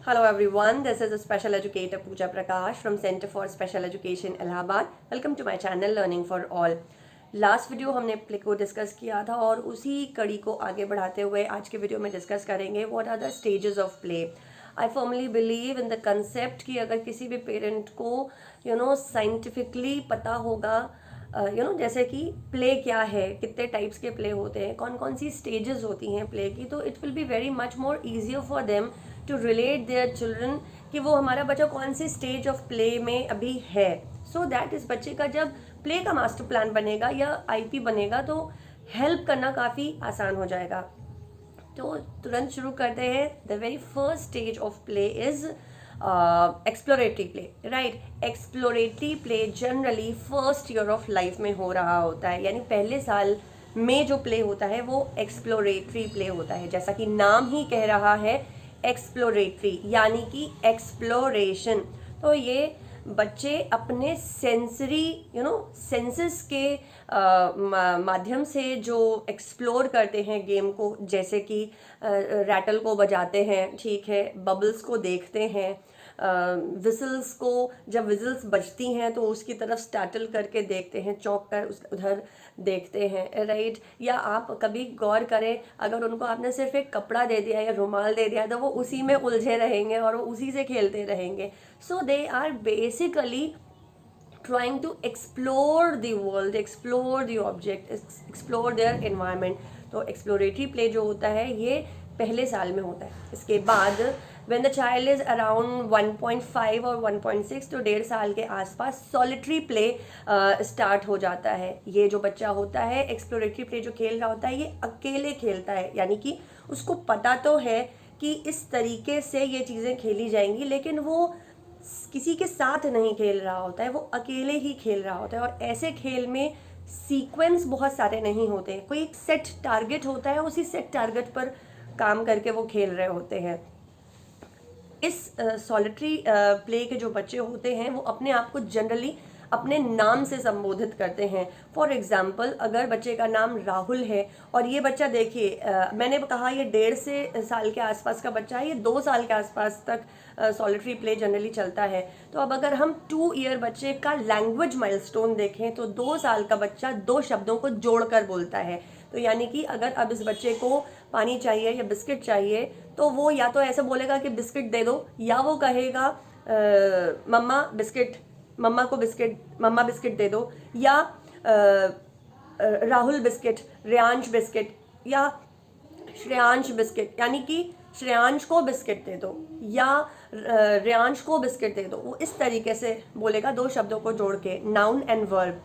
Hello everyone, this is a special educator Pooja Prakash from Center for Special Education Allahabad. Welcome to my channel Learning for All. Last video हमने play को discuss किया था और उसी कड़ी को आगे बढ़ाते हुए आज के वीडियो में डिस्कस करेंगे what are the stages of play. I firmly believe in the concept कि अगर किसी भी पेरेंट को साइंटिफिकली पता होगा जैसे कि प्ले क्या है, कितने टाइप्स के प्ले होते हैं, कौन कौन सी स्टेजेस होती हैं प्ले की, तो it will be very much more easier for them to relate their children कि वो हमारा बच्चा कौन सी स्टेज ऑफ प्ले में अभी है. सो दैट इस बच्चे का जब प्ले का मास्टर प्लान बनेगा या आईपी बनेगा तो हेल्प करना काफ़ी आसान हो जाएगा. तो तुरंत शुरू करते हैं. The very first stage of play is exploratory play. Right, exploratory play generally first year of life में हो रहा होता है, यानी पहले साल में जो प्ले होता है वो एक्सप्लोरेटरी प्ले होता है. जैसा कि नाम ही कह रहा है एक्सप्लोरेटरी यानी कि एक्सप्लोरेशन. तो ये बच्चे अपने सेंसरी सेंसेस के माध्यम से जो एक्सप्लोर करते हैं गेम को, जैसे कि रैटल को बजाते हैं, ठीक है, बबल्स को देखते हैं, विजल्स को जब विजल्स बजती हैं तो उसकी तरफ स्टार्टल करके देखते हैं, चौंक कर उधर देखते हैं. राइट, या आप कभी गौर करें अगर उनको आपने सिर्फ एक कपड़ा दे दिया या रुमाल दे दिया तो वो उसी में उलझे रहेंगे और वो उसी से खेलते रहेंगे. So they are basically trying to explore the world, explore the object, explore their environment. तो exploratory play जो होता है ये पहले साल में होता है. इसके बाद when the child is around 1.5 और 1.6 तो 1.5 साल के आसपास solitary play स्टार्ट हो जाता है. ये जो बच्चा होता है exploratory play जो खेल रहा होता है ये अकेले खेलता है, यानी कि उसको पता तो है कि इस तरीके से ये चीज़ें खेली जाएंगी, लेकिन वो किसी के साथ नहीं खेल रहा होता है, वो अकेले ही खेल रहा होता है. और ऐसे खेल में सीक्वेंस बहुत सारे नहीं होते हैं, कोई एक सेट टारगेट होता है, उसी सेट टारगेट पर काम करके वो खेल रहे होते हैं. इस सॉलिटरी प्ले के जो बच्चे होते हैं वो अपने आप को जनरली अपने नाम से संबोधित करते हैं. फॉर एग्जाम्पल, अगर बच्चे का नाम राहुल है और ये बच्चा देखिए मैंने कहा ये 1.5 साल के आसपास का बच्चा है, ये 2 साल के आसपास तक सॉलिटरी प्ले जनरली चलता है. तो अब अगर हम 2 ईयर बच्चे का लैंग्वेज माइलस्टोन देखें तो 2 साल का बच्चा 2 शब्दों को जोड़कर बोलता है. तो यानी कि अगर अब इस बच्चे को पानी चाहिए या बिस्किट चाहिए तो वो या तो ऐसे बोलेगा कि बिस्किट दे दो, या वो कहेगा मम्मा बिस्किट, मम्मा को बिस्किट, मम्मा बिस्किट दे दो, या राहुल बिस्किट, रेयांश बिस्किट, या श्रेयांश बिस्किट, यानी कि श्रेयांश को बिस्किट दे दो या रेयांश को बिस्किट दे दो. वो इस तरीके से बोलेगा 2 शब्दों को जोड़ के, नाउन एंड वर्ब.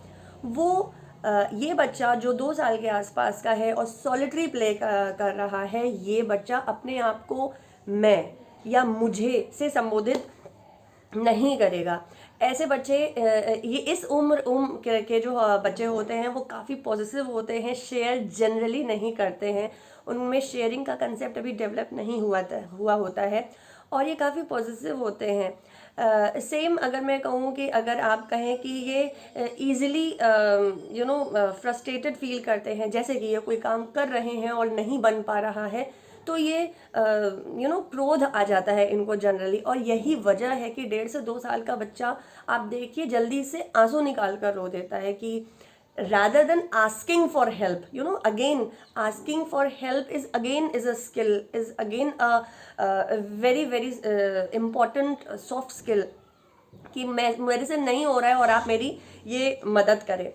वो ये बच्चा जो 2 साल के आसपास का है और सॉलिटरी प्ले कर रहा है, ये बच्चा अपने आप को मैं या मुझे से संबोधित नहीं करेगा. ऐसे बच्चे ये इस उम्र के जो बच्चे होते हैं वो काफ़ी पॉजिटिव होते हैं, शेयर जनरली नहीं करते हैं, उनमें शेयरिंग का कंसेप्ट अभी डेवलप नहीं हुआ होता है और ये काफ़ी पॉजिटिव होते हैं. सेम अगर मैं कहूँ कि अगर आप कहें कि ये ईज़िली फ्रस्ट्रेटेड फील करते हैं, जैसे कि ये कोई काम कर रहे हैं और नहीं बन पा रहा है, तो ये क्रोध आ जाता है इनको जनरली. और यही वजह है कि 1.5 से 2 साल का बच्चा आप देखिए जल्दी से आंसू निकाल कर रो देता है कि rather than asking for help, again asking for help is a skill, is again a very very important soft skill कि मेरे से नहीं हो रहा है और आप मेरी ये मदद करें.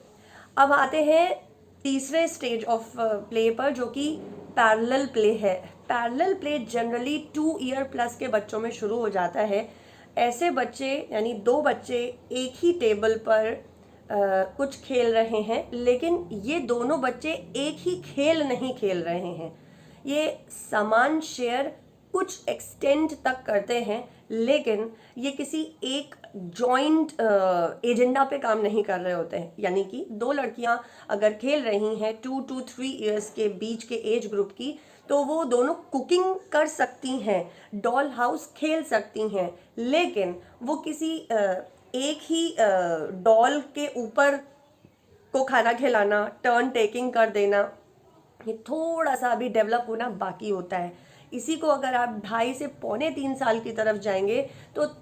अब आते हैं तीसरे स्टेज ऑफ प्ले पर जो कि पैरेलल प्ले है. Parallel play generally 2 year plus के बच्चों में शुरू हो जाता है. ऐसे बच्चे यानी 2 बच्चे एक ही टेबल पर कुछ खेल रहे हैं, लेकिन ये दोनों बच्चे एक ही खेल नहीं खेल रहे हैं. ये सामान शेयर कुछ एक्सटेंट तक करते हैं, लेकिन ये किसी एक जॉइंट एजेंडा पे काम नहीं कर रहे होते हैं. यानी कि 2 लड़कियां अगर खेल रही हैं 2 to 3 ईयर्स के बीच के एज ग्रुप की, तो वो दोनों कुकिंग कर सकती हैं, डॉल हाउस खेल सकती हैं, लेकिन वो किसी एक ही डॉल के ऊपर को खाना खिलाना, टर्न टेकिंग कर देना, ये थोड़ा सा अभी डेवलप होना बाकी होता है. इसी को अगर आप 2.5 से पौने 3 साल की तरफ जाएंगे तो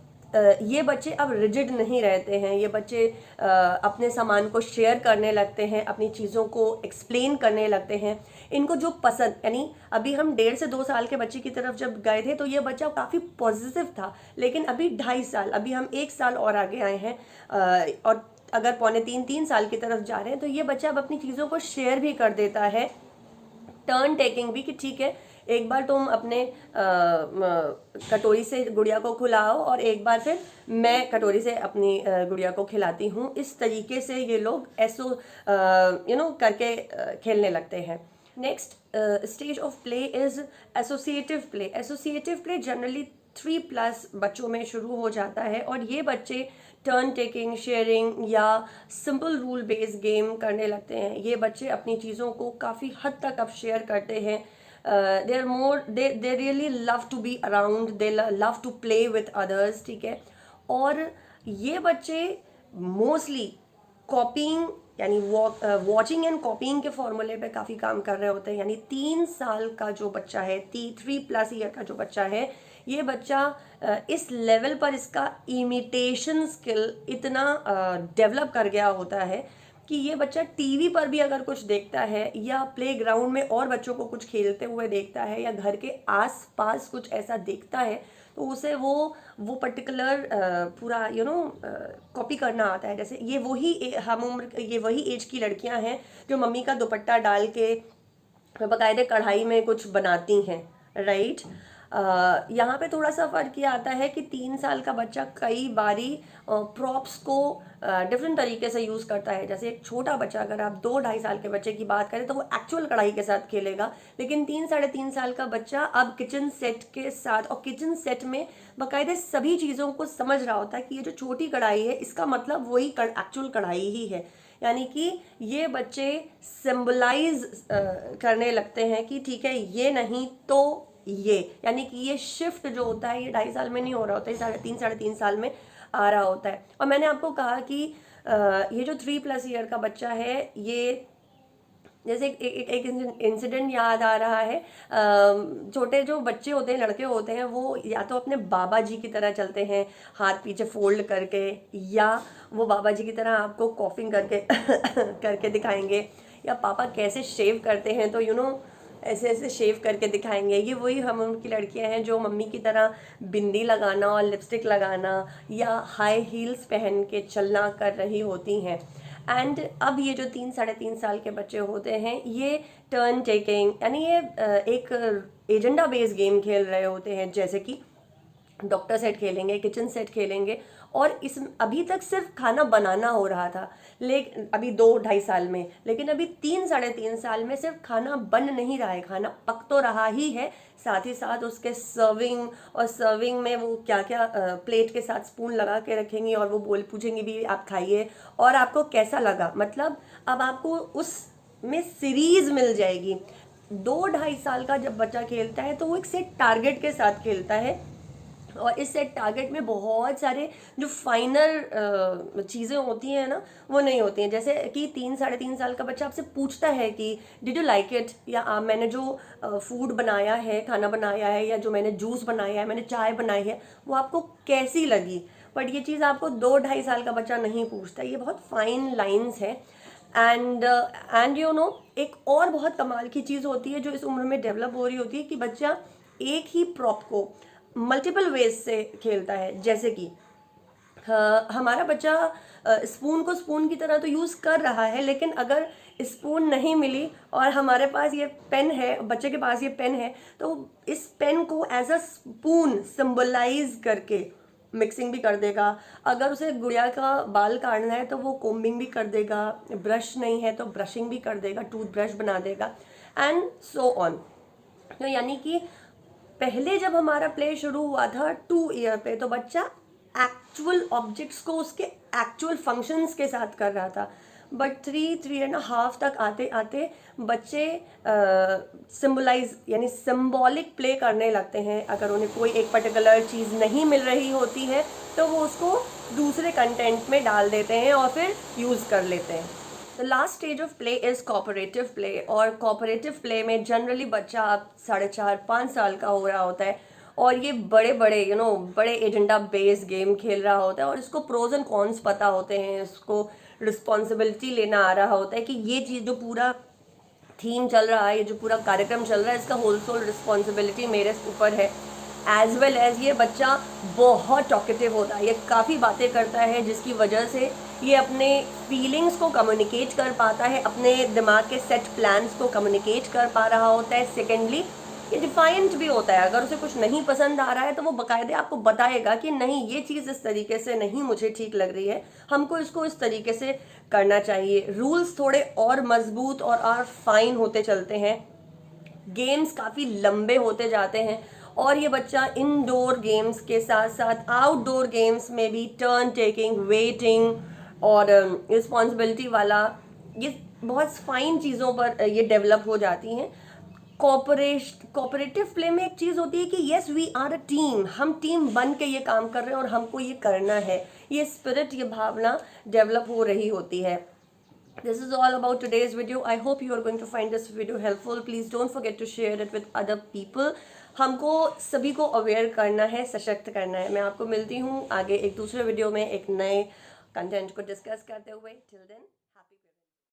ये बच्चे अब रिजिड नहीं रहते हैं। ये बच्चे अपने सामान को शेयर करने लगते हैं, अपनी चीज़ों को एक्सप्लेन करने लगते हैं। इनको जो पसंद, यानी अभी हम 1.5 से 2 साल के बच्चे की तरफ जब गए थे तो ये बच्चा काफ़ी पॉजिटिव था, लेकिन अभी 2.5 साल, अभी हम 1 साल और आगे आए हैं और अगर पौने 3 साल की तरफ जा रहे हैं तो ये बच्चा अब अपनी चीज़ों को शेयर भी कर देता है, टर्न टेकिंग भी, कि ठीक है एक बार तुम अपने कटोरी से गुड़िया को खिलाओ और एक बार फिर मैं कटोरी से अपनी गुड़िया को खिलाती हूँ। इस तरीके से ये लोग ऐसो करके खेलने लगते हैं। Next stage of play is associative play. Associative play generally 3+ बच्चों में शुरू हो जाता है और ये बच्चे टर्न टेकिंग, शेयरिंग या सिंपल रूल बेस्ड गेम करने लगते हैं। ये बच्चे अपनी चीज़ों को काफ़ी हद तक अब शेयर करते हैं। they really love to be around, they love to play with others, ठीक है। और ये बच्चे मोस्टली कॉपिंग, यानी वॉचिंग एंड कॉपिंग के फॉर्मूले पे काफ़ी काम कर रहे होते हैं। यानी 3 साल का जो बच्चा है, 3+ ईयर का जो बच्चा है, ये बच्चा इस लेवल पर इसका इमिटेशन स्किल इतना डेवलप कर गया होता है कि ये बच्चा टीवी पर भी अगर कुछ देखता है या प्लेग्राउंड में और बच्चों को कुछ खेलते हुए देखता है या घर के आसपास कुछ ऐसा देखता है तो उसे वो पर्टिकुलर पूरा कॉपी करना आता है। जैसे ये वही एज की लड़कियां हैं जो मम्मी का दुपट्टा डाल के बाकायदे कढ़ाई में कुछ बनाती हैं, राइट। यहाँ पे थोड़ा सा फ़र्क ये आता है कि 3 साल का बच्चा कई बारी प्रॉप्स को डिफरेंट तरीके से यूज़ करता है। जैसे एक छोटा बच्चा, अगर आप 2-2.5 साल के बच्चे की बात करें तो वो एक्चुअल कढ़ाई के साथ खेलेगा, लेकिन 3-3.5 साल का बच्चा अब किचन सेट के साथ, और किचन सेट में बाकायदे सभी चीज़ों को समझ रहा होता है कि ये जो छोटी कढ़ाई है इसका मतलब वही एक्चुअल कढ़ाई ही है। यानी कि ये बच्चे सिंबलाइज करने लगते हैं कि ठीक है ये नहीं तो ये, यानी कि ये शिफ्ट जो होता है ये 2.5 साल में नहीं हो रहा होता है, 3.5 साल में आ रहा होता है। और मैंने आपको कहा कि ये जो 3+ ईयर का बच्चा है, ये जैसे एक इंसिडेंट याद आ रहा है। छोटे जो बच्चे होते हैं, लड़के होते हैं, वो या तो अपने बाबा जी की तरह चलते हैं हाथ पीछे फोल्ड करके, या वो बाबा जी की तरह आपको कॉफिंग करके करके दिखाएंगे, या पापा कैसे शेव करते हैं तो ऐसे ऐसे शेव करके दिखाएंगे। ये वही हम उनकी लड़कियां हैं जो मम्मी की तरह बिंदी लगाना और लिपस्टिक लगाना या हाई हील्स पहन के चलना कर रही होती हैं। एंड अब ये जो 3-3.5 साल के बच्चे होते हैं ये टर्न टेकिंग, यानी ये एक एजेंडा बेस्ड गेम खेल रहे होते हैं, जैसे कि डॉक्टर सेट खेलेंगे, किचन सेट खेलेंगे। और इस अभी तक सिर्फ खाना बनाना हो रहा था, लेकिन अभी 2-2.5 साल में, लेकिन अभी 3-3.5 साल में सिर्फ खाना बन नहीं रहा है, खाना पक तो रहा ही है, साथ ही साथ उसके सर्विंग में वो क्या क्या प्लेट के साथ स्पून लगा के रखेंगी और वो पूछेंगी भी आप खाइए और आपको कैसा लगा। मतलब अब आपको उसमें सीरीज मिल जाएगी। 2-2.5 साल का जब बच्चा खेलता है तो वो एक सेट टारगेट के साथ खेलता है, और इस सेट टारगेट में बहुत सारे जो फाइनर चीज़ें होती हैं ना वो नहीं होती हैं। जैसे कि 3-3.5 साल का बच्चा आपसे पूछता है कि डिड यू लाइक इट, या मैंने जो फूड बनाया है, खाना बनाया है, या जो मैंने जूस बनाया है, मैंने चाय बनाई है, वो आपको कैसी लगी। बट ये चीज़ आपको 2-2.5 साल का बच्चा नहीं पूछता। ये बहुत फाइन लाइन्स है। एंड एक और बहुत कमाल की चीज़ होती है जो इस उम्र में डेवलप हो रही होती है कि बच्चा एक ही प्रॉप को मल्टीपल वेज से खेलता है। जैसे कि हमारा बच्चा स्पून को स्पून की तरह तो यूज़ कर रहा है, लेकिन अगर स्पून नहीं मिली और हमारे पास ये पेन है, बच्चे के पास ये पेन है, तो इस पेन को एज अ स्पून सिंबलाइज करके मिक्सिंग भी कर देगा। अगर उसे गुड़िया का बाल काटना है तो वो कोम्बिंग भी कर देगा, ब्रश नहीं है तो ब्रशिंग भी कर देगा, टूथब्रश बना देगा, एंड सो ऑन। तो यानी कि पहले जब हमारा प्ले शुरू हुआ था 2 ईयर पे, तो बच्चा एक्चुअल ऑब्जेक्ट्स को उसके एक्चुअल फंक्शंस के साथ कर रहा था। बट 3-3.5 तक आते आते बच्चे सिंबलाइज यानी सिंबॉलिक प्ले करने लगते हैं। अगर उन्हें कोई एक पर्टिकुलर चीज़ नहीं मिल रही होती है तो वो उसको दूसरे कंटेंट में डाल देते हैं और फिर यूज़ कर लेते हैं। The last stage of play is cooperative play, और कोऑपरेटिव प्ले में जनरली बच्चा अब 4.5-5 साल का हो रहा होता है और ये बड़े बड़े बड़े एजेंडा बेस्ड गेम खेल रहा होता है और इसको प्रोज एंड कॉन्स पता होते हैं, इसको रिस्पॉन्सिबिलिटी लेना आ रहा होता है कि ये चीज़ जो पूरा थीम चल रहा है, ये जो पूरा कार्यक्रम चल रहा है, इसका होल सोल रिस्पॉन्सिबिलिटी मेरे ऊपर है। एज वेल एज ये बच्चा बहुत टॉकेटिव होता है, ये काफ़ी बातें करता है जिसकी वजह से ये अपने फीलिंग्स को कम्युनिकेट कर पाता है, अपने दिमाग के सेट प्लान्स को कम्युनिकेट कर पा रहा होता है। सेकेंडली ये डिफाइंट भी होता है, अगर उसे कुछ नहीं पसंद आ रहा है तो वो बाकायदे आपको बताएगा कि नहीं, ये चीज़ इस तरीके से नहीं मुझे ठीक लग रही है, हमको इसको इस तरीके से करना चाहिए। रूल्स थोड़े और मजबूत और फाइन होते चलते हैं, गेम्स काफ़ी लंबे होते जाते हैं और ये बच्चा इंडोर गेम्स के साथ साथ आउटडोर गेम्स में भी टर्न टेकिंग, वेटिंग और रिस्पॉन्सिबिलिटी वाला, ये बहुत फाइन चीज़ों पर ये डेवलप हो जाती हैं। कोऑपरेटिव प्ले में एक चीज़ होती है कि yes we are a team, हम टीम बन के ये काम कर रहे हैं और हमको ये करना है, ये स्पिरिट, ये भावना डेवलप हो रही होती है। This is all about today's video. I hope you are going to find this video helpful. Please don't forget to share it with other people. हमको सभी को अवेयर करना है, सशक्त करना है। मैं आपको मिलती हूँ आगे एक दूसरे वीडियो में एक नए कंटेंट को डिस्कस करते हुए। Till then.